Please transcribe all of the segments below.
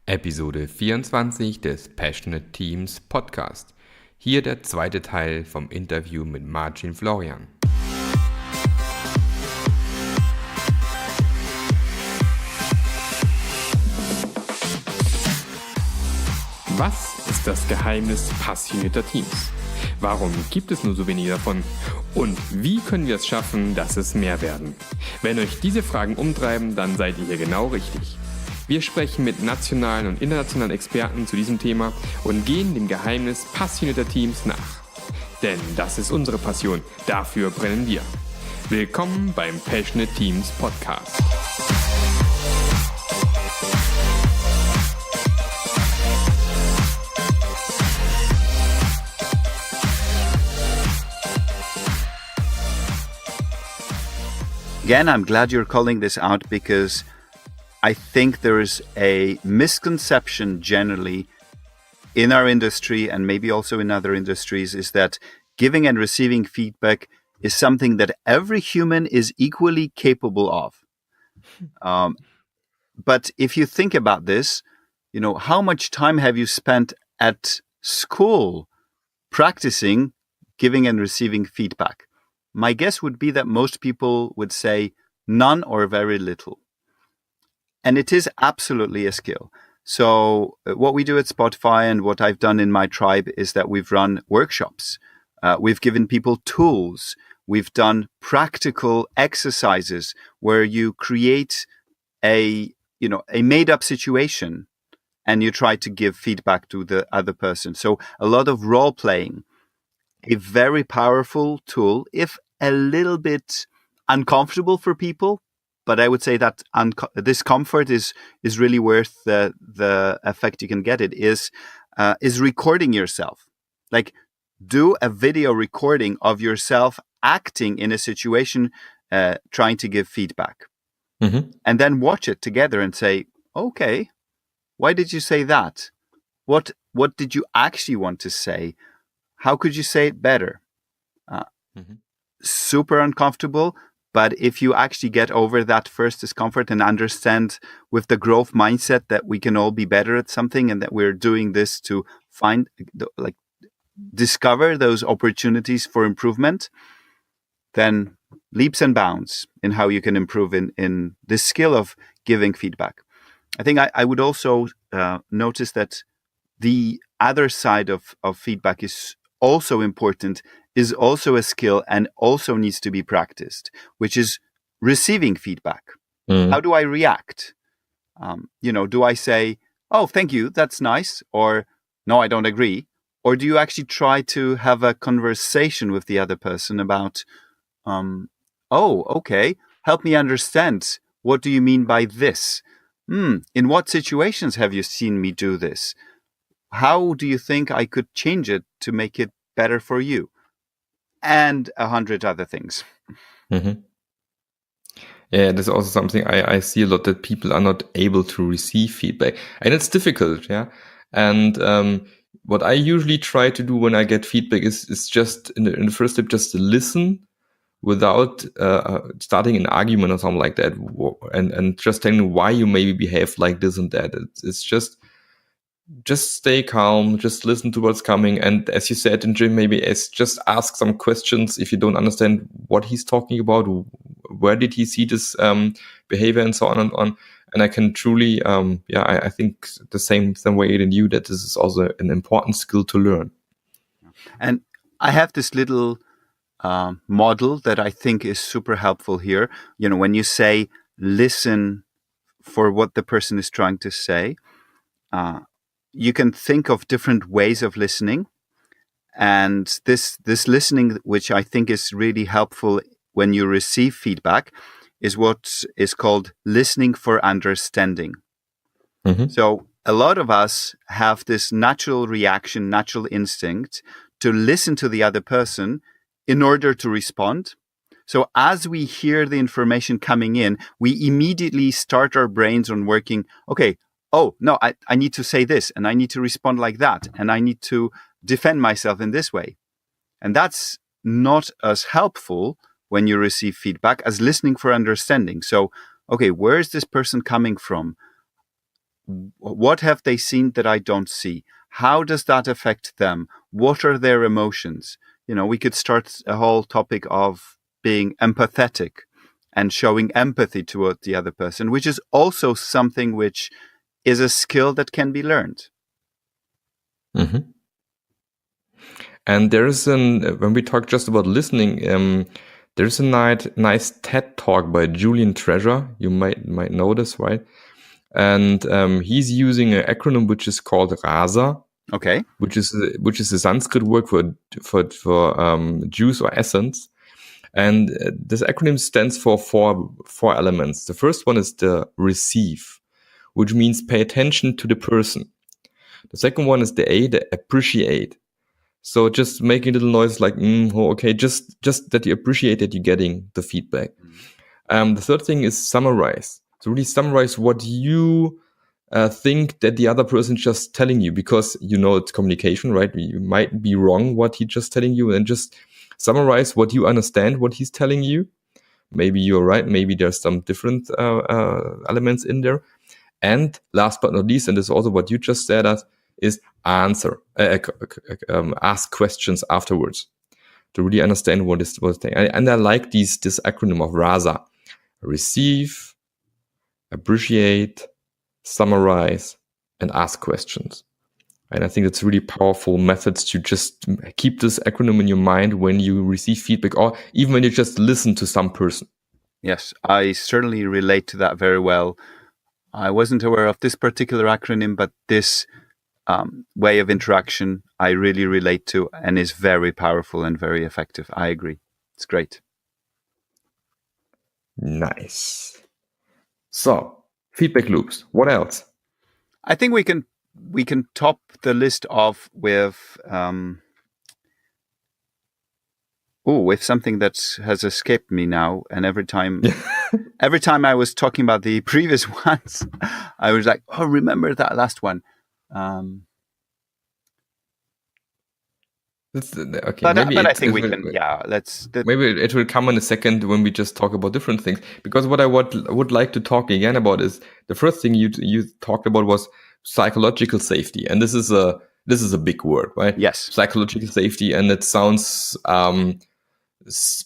Episode 24 des Passionate Teams Podcast. Hier der zweite Teil vom Interview mit Marcin Floryan. Was ist das Geheimnis passionierter Teams? Warum gibt es nur so wenige davon? Und wie können wir es schaffen, dass es mehr werden? Wenn euch diese Fragen umtreiben, dann seid ihr hier genau richtig. Wir sprechen mit nationalen und internationalen Experten zu diesem Thema und gehen dem Geheimnis passionierter Teams nach. Denn das ist unsere Passion, dafür brennen wir. Willkommen beim Passionate Teams Podcast. Again, I'm glad you're calling this out because I think there is a misconception generally in our industry and maybe also in other industries is that giving and receiving feedback is something that every human is equally capable of. But if you think about this, you know, how much time have you spent at school practicing giving and receiving feedback? My guess would be that most people would say none or very little. And it is absolutely a skill. So what we do at Spotify and what I've done in my tribe is that we've run workshops. We've given people tools. We've done practical exercises where you create a made up situation and you try to give feedback to the other person. So a lot of role playing, a very powerful tool, if a little bit uncomfortable for people. But I would say that discomfort is really worth the effect you can get. It is recording yourself. Like, do a video recording of yourself acting in a situation, trying to give feedback, and then watch it together and say, "Okay, why did you say that? What did you actually want to say? How could you say it better?" Super uncomfortable. But if you actually get over that first discomfort and understand with the growth mindset that we can all be better at something and that we're doing this to discover those opportunities for improvement, then leaps and bounds in how you can improve in this skill of giving feedback. I think I would also notice that the other side of feedback is also important, is also a skill and also needs to be practiced, which is receiving feedback. How do I react? Do I say, "Oh, thank you, that's nice," or "No, I don't agree"? Or do you actually try to have a conversation with the other person about, "Oh, okay, help me understand. What do you mean by this? In what situations have you seen me do this? How do you think I could change it to make it better for you?" And 100 other things. Yeah, that's also something I see a lot, that people are not able to receive feedback. And it's difficult, yeah. And what I usually try to do when I get feedback is just, in the first step, just to listen without starting an argument or something like that. And just telling why you maybe behave like this and that. It's just stay calm, just listen to what's coming. And as you said in gym, maybe just ask some questions if you don't understand what he's talking about, where did he see this behavior, and so on and on. And I can truly, I think the same way in you, that this is also an important skill to learn. And I have this little model that I think is super helpful here. You know, when you say listen for what the person is trying to say, you can think of different ways of listening. And this listening, which I think is really helpful when you receive feedback, is what is called listening for understanding. So a lot of us have this natural reaction, natural instinct to listen to the other person in order to respond. So as we hear the information coming in, we immediately start our brains on working, okay, oh, no, I need to say this, and I need to respond like that, and I need to defend myself in this way. And that's not as helpful when you receive feedback as listening for understanding. So, okay, where is this person coming from? what have they seen that I don't see? How does that affect them? What are their emotions? We could start a whole topic of being empathetic and showing empathy toward the other person, which is also something which is a skill that can be learned. Mm-hmm. And there's when we talk just about listening, there's a nice TED talk by Julian Treasure. You might know this, right? And he's using an acronym which is called RASA. Okay. Which is a Sanskrit word for juice or essence. And this acronym stands for four elements. The first one is the receive, which means pay attention to the person. The second one is the A, the appreciate. So just making little noise like, okay, just that you appreciate that you're getting the feedback. The third thing is summarize. So really summarize what you think that the other person just telling you, because it's communication, right? You might be wrong what he's just telling you, and just summarize what you understand, what he's telling you. Maybe you're right. Maybe there's some different elements in there. And last but not least, and this is also what you just said, is answer, ask questions afterwards to really understand what is the thing. And I like this acronym of RASA: receive, appreciate, summarize, and ask questions. And I think that's really powerful methods to just keep this acronym in your mind when you receive feedback, or even when you just listen to some person. Yes, I certainly relate to that very well. I wasn't aware of this particular acronym, but this way of interaction I really relate to, and is very powerful and very effective. I agree. It's great. Nice. So, feedback loops. What else? I think we can top the list off with with something that has escaped me now. And every time I was talking about the previous ones, I was like, oh, remember that last one. Okay, but I think we can. Yeah, maybe it will come in a second when we just talk about different things. Because what I would like to talk again about is the first thing you talked about was psychological safety, and this is a big word, right? Yes, psychological safety, and it sounds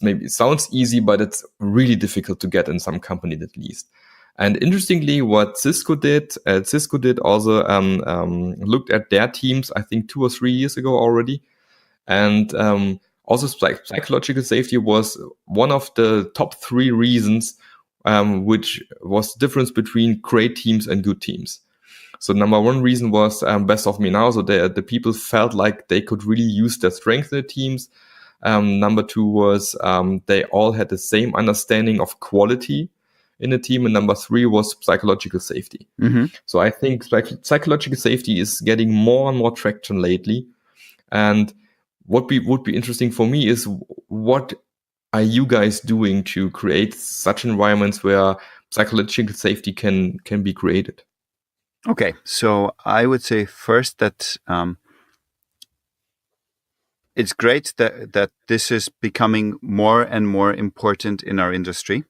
maybe it sounds easy, but it's really difficult to get in some companies at least. And interestingly, what Cisco did also looked at their teams, I think 2 or 3 years ago already. And also psychological safety was one of the top 3 reasons, which was the difference between great teams and good teams. So number 1 reason was best of me now. So the people felt like they could really use their strength in the teams. Number 2 was they all had the same understanding of quality in the team. And number 3 was psychological safety. Mm-hmm. So I think psychological safety is getting more and more traction lately. And what would be interesting for me is, what are you guys doing to create such environments where psychological safety can be created? Okay, so I would say first that it's great that this is becoming more and more important in our industry.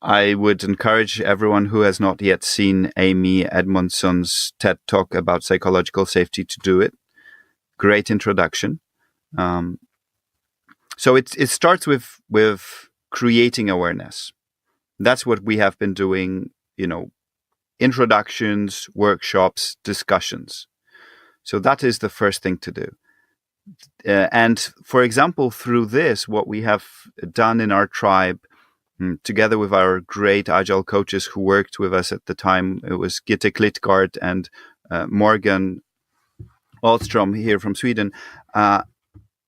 I would encourage everyone who has not yet seen Amy Edmondson's TED Talk about psychological safety to do it. Great introduction. So it starts with creating awareness. That's what we have been doing, introductions, workshops, discussions. So that is the first thing to do. And for example, through this, what we have done in our tribe, together with our great agile coaches who worked with us at the time, it was Gitte Klittgard and Morgan Ahlstrom here from Sweden,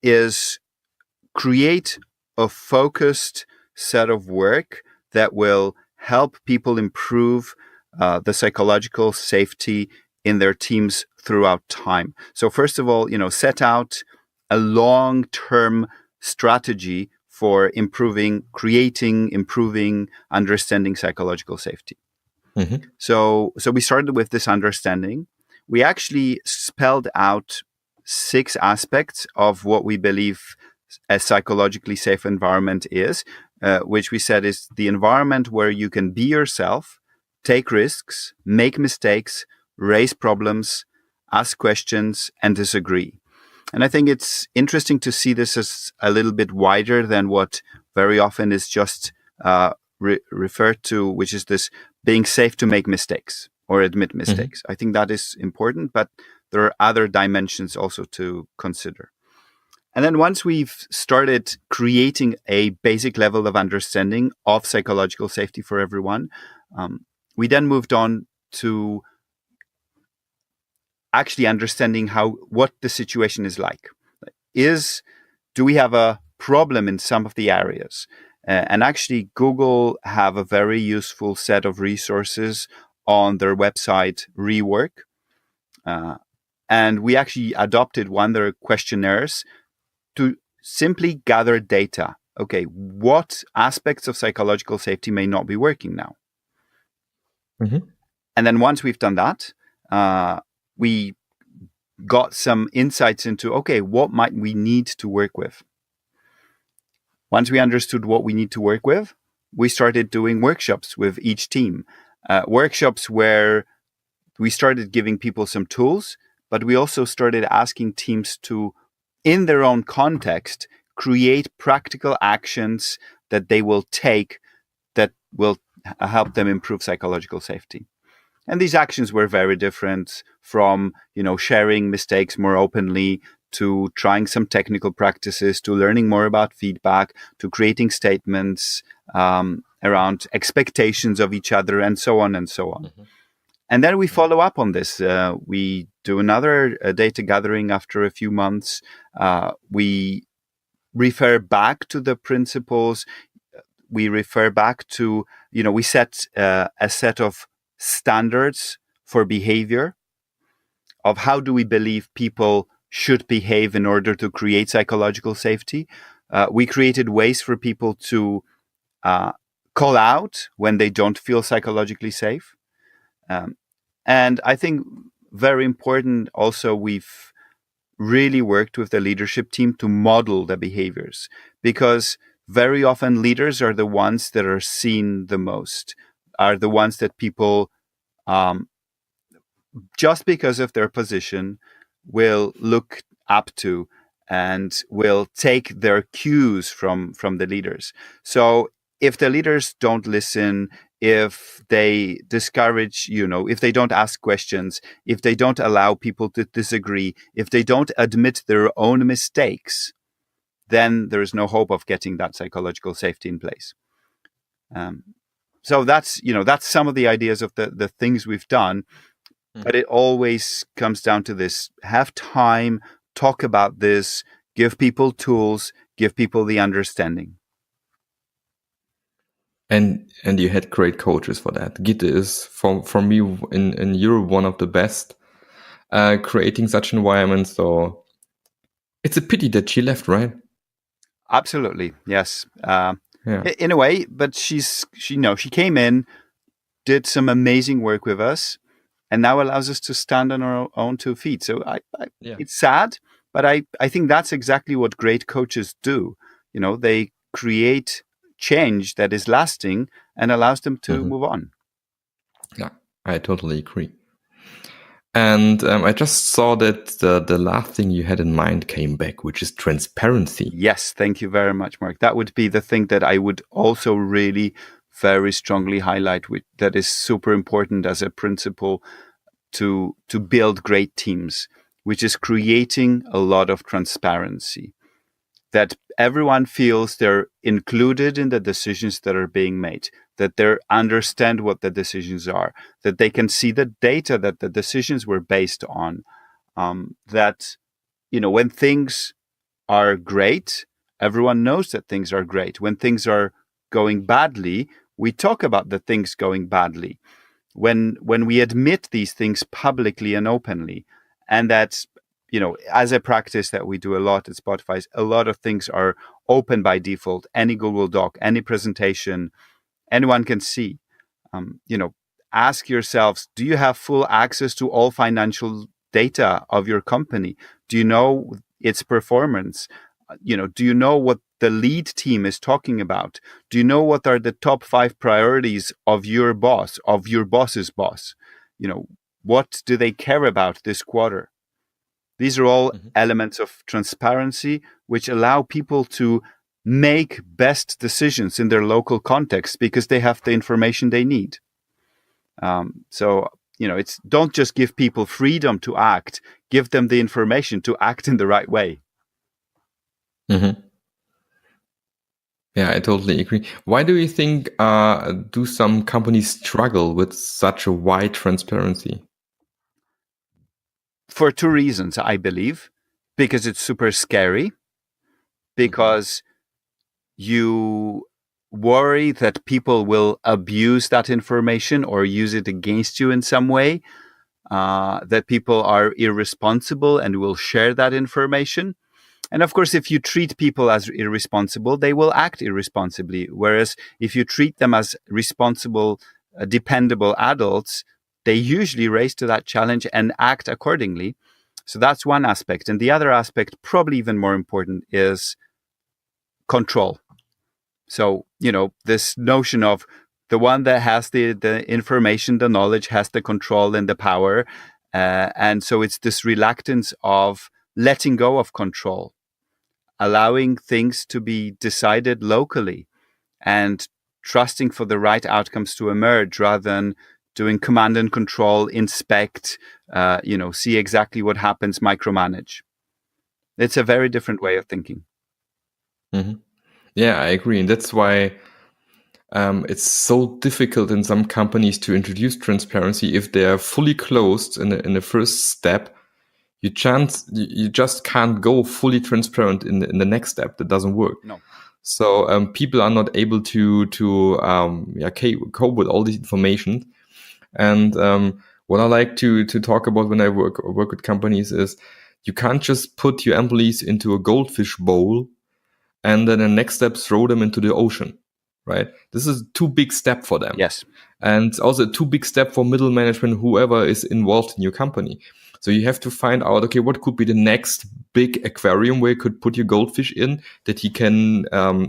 is create a focused set of work that will help people improve the psychological safety in their teams throughout time. So first of all, set out a long-term strategy for improving, understanding psychological safety. Mm-hmm. So we started with this understanding. We actually spelled out 6 aspects of what we believe a psychologically safe environment is, which we said is the environment where you can be yourself, take risks, make mistakes, raise problems, ask questions, and disagree. And I think it's interesting to see this as a little bit wider than what very often is just referred to, which is this being safe to make mistakes or admit mistakes. I think that is important, but there are other dimensions also to consider. And then once we've started creating a basic level of understanding of psychological safety for everyone, we then moved on to actually understanding what the situation is like. Do we have a problem in some of the areas? And actually, Google have a very useful set of resources on their website, Rework. And we actually adopted one of their questionnaires to simply gather data. Okay, what aspects of psychological safety may not be working now? And then once we've done that, we got some insights into, okay, what might we need to work with? Once we understood what we need to work with, we started doing workshops with each team. Workshops where we started giving people some tools, but we also started asking teams to, in their own context, create practical actions that they will take that will help them improve psychological safety. And these actions were very different from, sharing mistakes more openly, to trying some technical practices, to learning more about feedback, to creating statements around expectations of each other, and so on and so on. And then we follow up on this. We do another data gathering after a few months. We refer back to the principles. We refer back to, we set a set of standards for behavior, of how do we believe people should behave in order to create psychological safety. We created ways for people to call out when they don't feel psychologically safe. And I think very important also, we've really worked with the leadership team to model the behaviors, because very often leaders are the ones that are seen the most, are the ones that people, just because of their position, will look up to and will take their cues from the leaders. So if the leaders don't listen, if they discourage, if they don't ask questions, if they don't allow people to disagree, if they don't admit their own mistakes, then there is no hope of getting that psychological safety in place. So that's some of the ideas of the things we've done. But it always comes down to this: have time, talk about this, give people tools, give people the understanding. And you had great coaches for that. Gitte is, for me, in Europe, one of the best creating such environments. So it's a pity that she left, right? Absolutely, yes. Yeah. In a way, but she came in, did some amazing work with us, and now allows us to stand on our own 2 feet. So it's sad, but I think that's exactly what great coaches do. They create change that is lasting and allows them to move on. Yeah, I totally agree. And I just saw that the last thing you had in mind came back, which is transparency. Yes, thank you very much, Mark. That would be the thing that I would also really very strongly highlight, that is super important as a principle to build great teams, which is creating a lot of transparency, that everyone feels they're included in the decisions that are being made, that they understand what the decisions are, that they can see the data that the decisions were based on, that, when things are great, everyone knows that things are great. When things are going badly, we talk about the things going badly. When we admit these things publicly and openly, and that's, as a practice that we do a lot at Spotify, a lot of things are open by default. Any Google Doc, any presentation, anyone can see. Ask yourselves, do you have full access to all financial data of your company? Do you know its performance? do you know what the lead team is talking about? Do you know what are the top 5 priorities of your boss, of your boss's boss? What do they care about this quarter? These are all elements of transparency which allow people to make best decisions in their local context because they have the information they need. It's don't just give people freedom to act, give them the information to act in the right way. Yeah, I totally agree. Why do you think do some companies struggle with such a wide transparency? For 2 reasons, I believe. Because it's super scary, because you worry that people will abuse that information or use it against you in some way, that people are irresponsible and will share that information. And of course, if you treat people as irresponsible, they will act irresponsibly. Whereas if you treat them as responsible, dependable adults, they usually rise to that challenge and act accordingly. So that's one aspect. And the other aspect, probably even more important, is control. So, this notion of the one that has the information, the knowledge, has the control and the power. And so it's this reluctance of letting go of control, allowing things to be decided locally and trusting for the right outcomes to emerge rather than doing command and control, inspect, see exactly what happens, micromanage. It's a very different way of thinking. Yeah, I agree. And that's why it's so difficult in some companies to introduce transparency. If they are fully closed in the first step, you just can't go fully transparent in the next step. That doesn't work. No. So people are not able to cope with all this information. And what I like to talk about when I work with companies is you can't just put your employees into a goldfish bowl and then the next step throw them into the ocean, right? This is a too big step for them. Yes. And also a too big step for middle management, whoever is involved in your company. So you have to find out, okay, what could be the next big aquarium where you could put your goldfish in that he can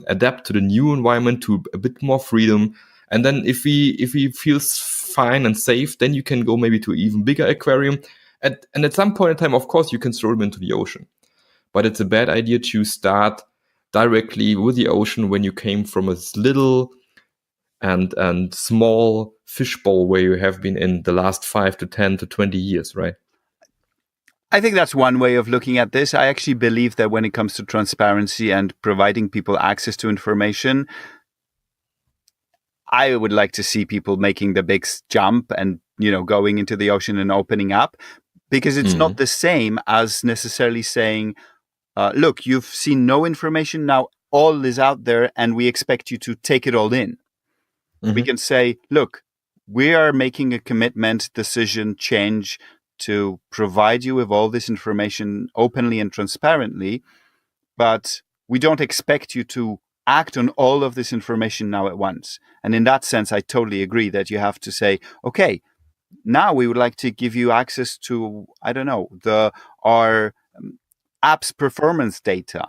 adapt to the new environment, to a bit more freedom. And then if he feels fine and safe, then you can go maybe to an even bigger aquarium. And at some point in time, of course, you can throw them into the ocean. But it's a bad idea to start directly with the ocean when you came from a little and small fishbowl where you have been in the last 5 to 10 to 20 years, right? I think that's one way of looking at this. I actually believe that when it comes to transparency and providing people access to information, I would like to see people making the big jump and, going into the ocean and opening up, because it's not the same as necessarily saying, look, you've seen no information. Now all is out there and we expect you to take it all in. We can say, look, we are making a commitment, decision, change to provide you with all this information openly and transparently, but we don't expect you to act on all of this information now at once. And in that sense, I totally agree that you have to say, okay, now we would like to give you access to, our app's performance data.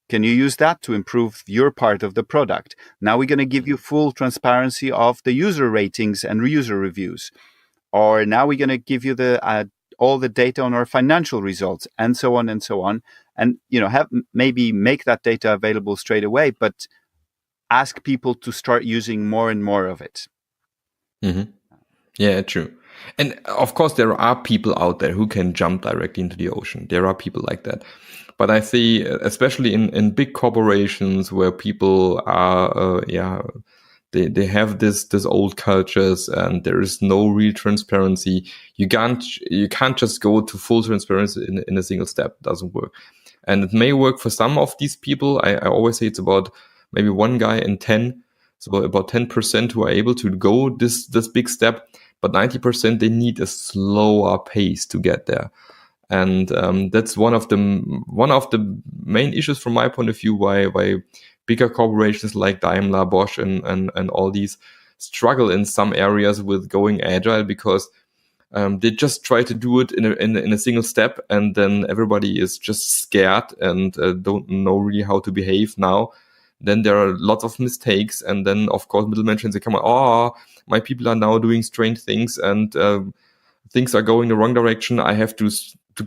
Can you use that to improve your part of the product? Now we're going to give you full transparency of the user ratings and user reviews. Or now we're going to give you the all the data on our financial results, and so on and so on. And, maybe make that data available straight away, but ask people to start using more and more of it. Yeah, true. And of course, there are people out there who can jump directly into the ocean. There are people like that. But I see, especially in big corporations where people are, they have this old cultures and there is no real transparency. You can't just go to full transparency in a single step. It doesn't work. And it may work for some of these people. I always say it's about maybe one guy in 10. So about 10% who are able to go this big step, but 90% they need a slower pace to get there. And that's one of the main issues from my point of view why bigger corporations like Daimler, Bosch, and all these struggle in some areas with going agile, because They just try to do it in a single step, and then everybody is just scared and don't know really how to behave now. Then there are lots of mistakes, and then of course middle management, they come, my people are now doing strange things, and things are going the wrong direction. I have to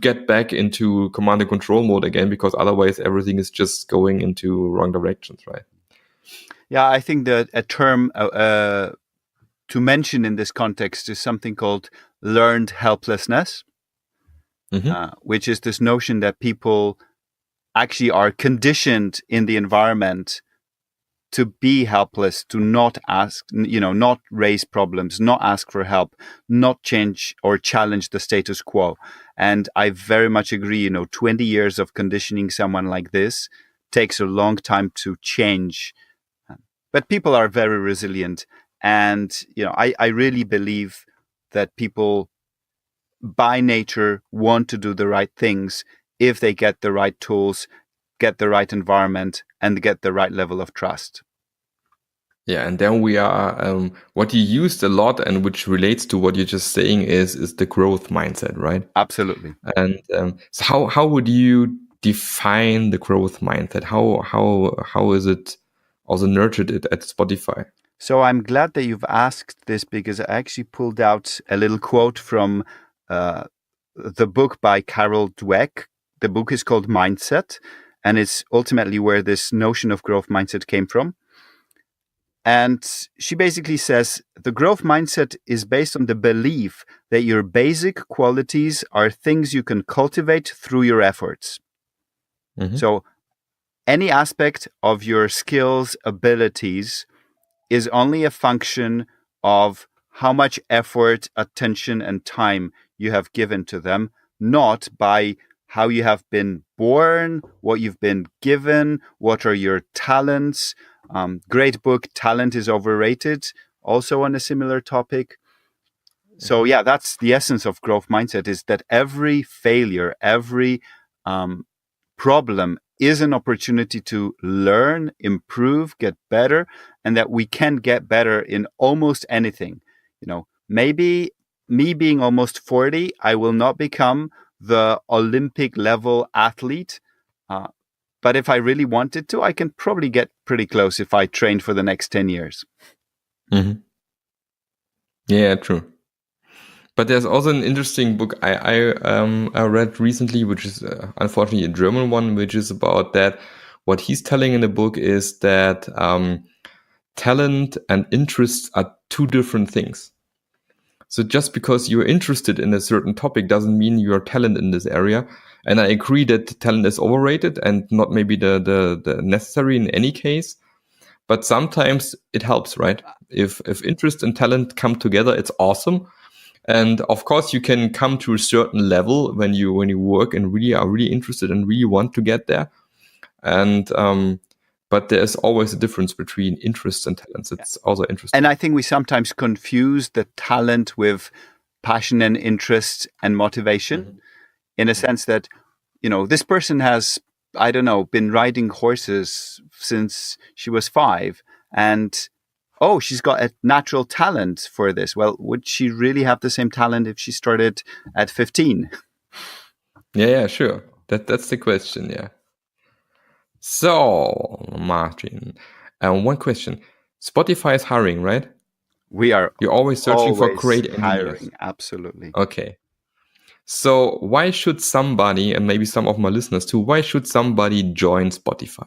get back into command and control mode again, because otherwise everything is just going into wrong directions, right? Yeah, I think that a term to mention in this context is something called learned helplessness, which is this notion that people actually are conditioned in the environment to be helpless, to not ask, not raise problems, not ask for help, not change or challenge the status quo. And I very much agree, 20 years of conditioning someone like this takes a long time to change. But people are very resilient. And, I really believe that people by nature want to do the right things if they get the right tools, get the right environment, and get the right level of trust. Yeah, and then we are, what you used a lot and which relates to what you're just saying is the growth mindset, right? Absolutely. And so how would you define the growth mindset? How is it also nurtured at Spotify? So I'm glad that you've asked this, because I actually pulled out a little quote from the book by Carol Dweck. The book is called Mindset, and it's ultimately where this notion of growth mindset came from. And she basically says the growth mindset is based on the belief that your basic qualities are things you can cultivate through your efforts. So any aspect of your skills, abilities is only a function of how much effort, attention, and time you have given to them, not by how you have been born, what you've been given, what are your talents. Great book, Talent is Overrated, also on a similar topic. So yeah, that's the essence of growth mindset, is that every failure, every problem is an opportunity to learn, improve, get better, and that we can get better in almost anything. Maybe me being almost 40, I will not become the Olympic level athlete. But if I really wanted to, I can probably get pretty close if I train for the next 10 years. Yeah, true. But there's also an interesting book I read recently, which is unfortunately a German one, which is about that. What he's telling in the book is that talent and interests are two different things. So just because you're interested in a certain topic doesn't mean you're talent in this area. And I agree that talent is overrated and not maybe the necessary in any case. But sometimes it helps, right? If interest and talent come together, it's awesome. And of course, you can come to a certain level when you work and really are really interested and really want to get there. And but there's always a difference between interests and talents. It's also interesting. And I think we sometimes confuse the talent with passion and interest and motivation, in a sense that, this person has, I don't know, been riding horses since she was 5, and she's got a natural talent for this. Well, would she really have the same talent if she started at 15? Yeah, sure. That's the question, yeah. So, Martin, one question. Spotify is hiring, right? You're always searching for great engineers. Hiring, absolutely. Okay. So why should somebody, and maybe some of my listeners too, why should somebody join Spotify?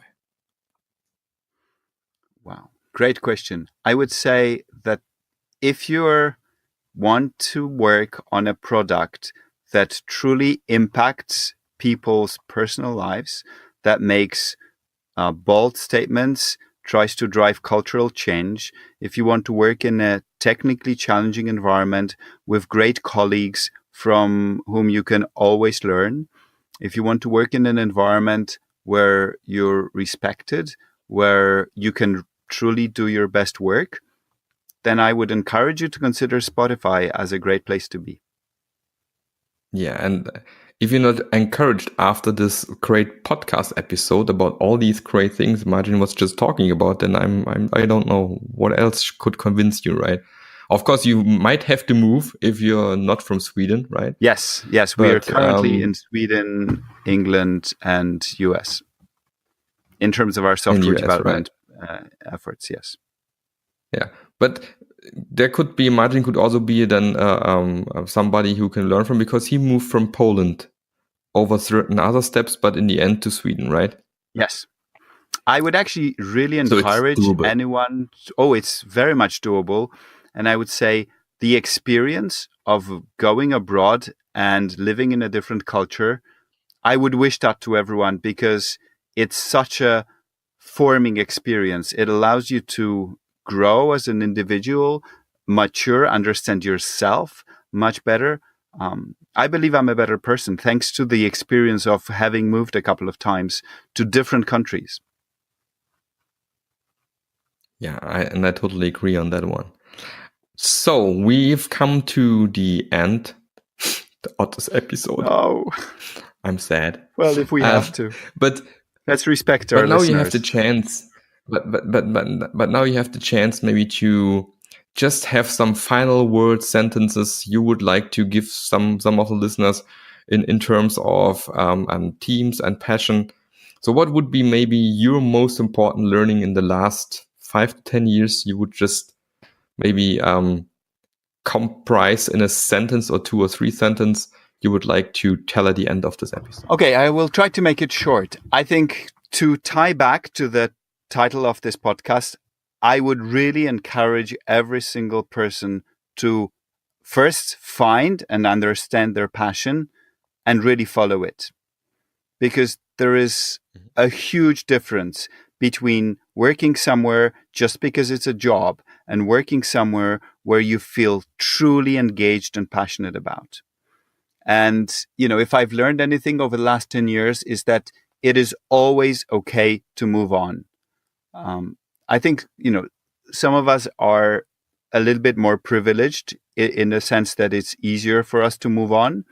Wow. Great question. I would say that if you want to work on a product that truly impacts people's personal lives, that makes bold statements, tries to drive cultural change, if you want to work in a technically challenging environment with great colleagues from whom you can always learn, if you want to work in an environment where you're respected, where you can truly do your best work, then I would encourage you to consider Spotify as a great place to be. Yeah, and if you're not encouraged after this great podcast episode about all these great things Martin was just talking about, then I don't know what else could convince you, right? Of course, you might have to move if you're not from Sweden, right? Yes. We are currently in Sweden, England, and US. In terms of our software US, development efforts, yes. Yeah, but Martin could also be then somebody who can learn from, because he moved from Poland over certain other steps, but in the end to Sweden, right? Yes. I would actually really encourage anyone. It's very much doable. And I would say the experience of going abroad and living in a different culture, I would wish that to everyone, because it's such a forming experience. It allows you to grow as an individual, mature, understand yourself much better. I believe I'm a better person thanks to the experience of having moved a couple of times to different countries. Yeah, I totally agree on that one. So we've come to the end of this episode. Oh, I'm sad. Well, if we have to, but let's respect our listeners. Now you have the chance. But now you have the chance maybe to just have some final word sentences you would like to give some of the listeners in terms of teams and passion. So what would be maybe your most important learning in the last 5 to 10 years you would just maybe comprise in a sentence or 2 or 3 sentences you would like to tell at the end of this episode? Okay, I will try to make it short. I think to tie back to the title of this podcast, I would really encourage every single person to first find and understand their passion and really follow it. Because there is a huge difference between working somewhere just because it's a job and working somewhere where you feel truly engaged and passionate about. And, if I've learned anything over the last 10 years is that it is always okay to move on. I think, some of us are a little bit more privileged in the sense that it's easier for us to move on.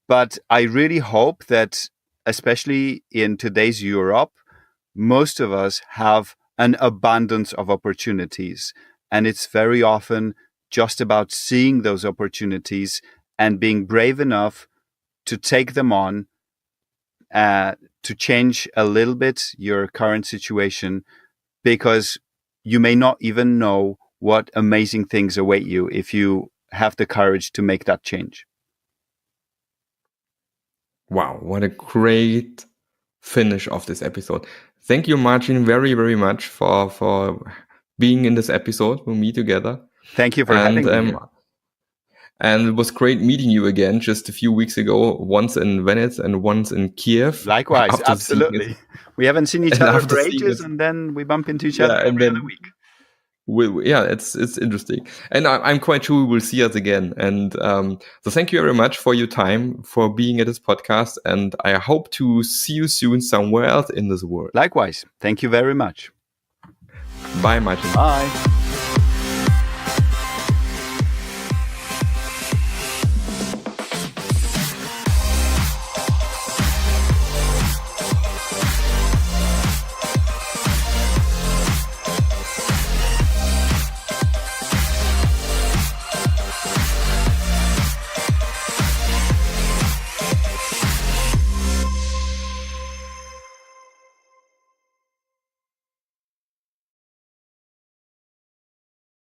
But I really hope that, especially in today's Europe, most of us have an abundance of opportunities. And it's very often just about seeing those opportunities and being brave enough to take them on, to change a little bit your current situation, because you may not even know what amazing things await you if you have the courage to make that change. Wow, what a great finish of this episode. Thank you, Marcin, very, very much for being in this episode with me together. Thank you for having me here. And it was great meeting you again just a few weeks ago, once in Venice and once in Kiev. Likewise, absolutely. We haven't seen each other for ages, and then we bump into each other every other week. It's interesting. And I'm quite sure we will see us again. And so thank you very much for your time, for being at this podcast. And I hope to see you soon somewhere else in this world. Likewise. Thank you very much. Bye, Marcin. Bye.